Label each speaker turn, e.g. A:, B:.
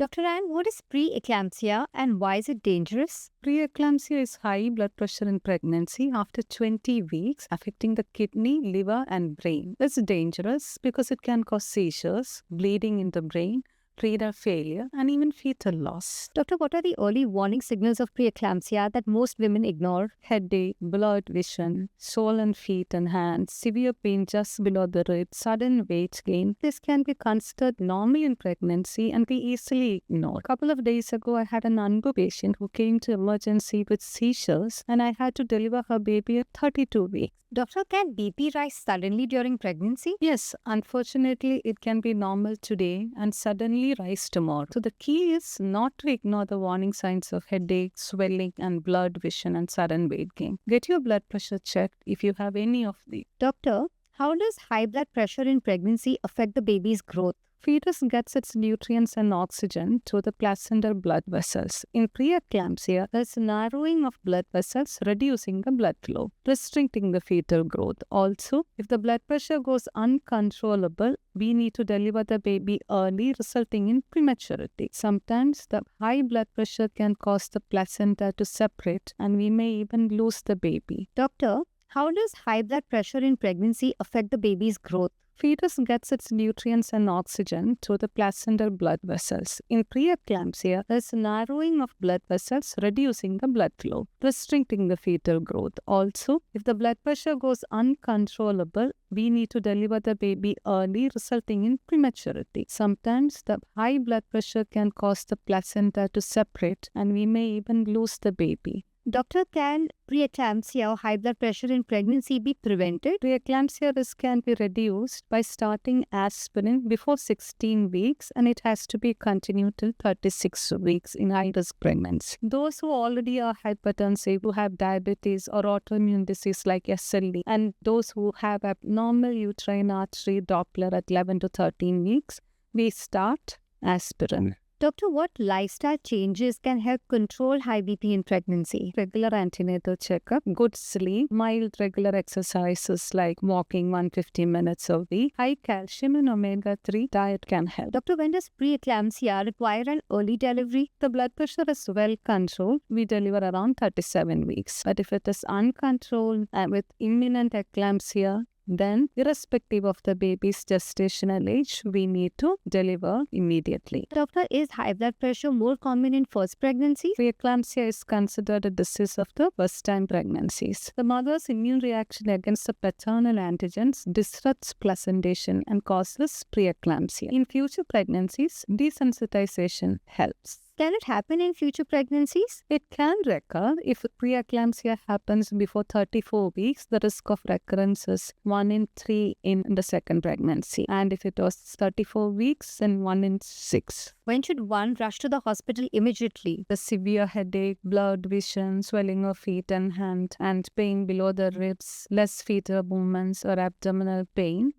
A: Dr. Ann, what is preeclampsia and why is it dangerous?
B: Preeclampsia is high blood pressure in pregnancy after 20 weeks, affecting the kidney, liver, and brain. It's dangerous because it can cause seizures, bleeding in the brain, renal failure, and even fetal loss.
A: Doctor, what are the early warning signals of preeclampsia that most women ignore?
B: Headache, blurred vision, swollen feet and hands, severe pain just below the ribs, sudden weight gain. This can be considered normal in pregnancy and be easily ignored. A couple of days ago, I had an unborn patient who came to emergency with seizures, and I had to deliver her baby at 32 weeks.
A: Doctor, can BP rise suddenly during pregnancy?
B: Yes, unfortunately, it can be normal today and suddenly rise tomorrow. So the key is not to ignore the warning signs of headache, swelling, and blurred vision and sudden weight gain. Get your blood pressure checked if you have any of these.
A: Doctor, how does high blood pressure in pregnancy affect the baby's growth?
B: Fetus gets its nutrients and oxygen through the placental blood vessels. In preeclampsia, there's narrowing of blood vessels, reducing the blood flow, restricting the fetal growth. Also, if the blood pressure goes uncontrollable, we need to deliver the baby early, resulting in prematurity. Sometimes the high blood pressure can cause the placenta to separate, and we may even lose the baby.
A: Doctor, how does high blood pressure in pregnancy affect the baby's growth?
B: Fetus gets its nutrients and oxygen through the placental blood vessels. In preeclampsia, there's narrowing of blood vessels, reducing the blood flow, restricting the fetal growth. Also, if the blood pressure goes uncontrollable, we need to deliver the baby early, resulting in prematurity. Sometimes the high blood pressure can cause the placenta to separate, and we may even lose the baby.
A: Doctor, can preeclampsia or high blood pressure in pregnancy be prevented?
B: Preeclampsia risk can be reduced by starting aspirin before 16 weeks, and it has to be continued till 36 weeks in high-risk pregnancy. Those who already are hypertensive, who have diabetes or autoimmune disease like SLE, and those who have abnormal uterine artery Doppler at 11 to 13 weeks, we start aspirin.
A: Doctor, what lifestyle changes can help control high BP in pregnancy?
B: Regular antenatal checkup, good sleep, mild regular exercises like walking 150 minutes a week, high calcium and omega-3 diet can help.
A: Doctor, when does preeclampsia require an early delivery?
B: The blood pressure is well controlled. We deliver around 37 weeks. But if it is uncontrolled and with imminent eclampsia, then irrespective of the baby's gestational age, we need to deliver immediately.
A: Doctor, is high blood pressure more common in first pregnancy?
B: Preeclampsia is considered a disease of the first-time pregnancies. The mother's immune reaction against the paternal antigens disrupts placentation and causes preeclampsia. In future pregnancies, desensitization helps.
A: Can it happen in future pregnancies?
B: It can recur. If preeclampsia happens before 34 weeks, the risk of recurrence is 1 in 3 in the second pregnancy. And if it was 34 weeks, then 1 in 6.
A: When should one rush to the hospital immediately?
B: The severe headache, blurred vision, swelling of feet and hand, and pain below the ribs, less fetal movements or abdominal pain,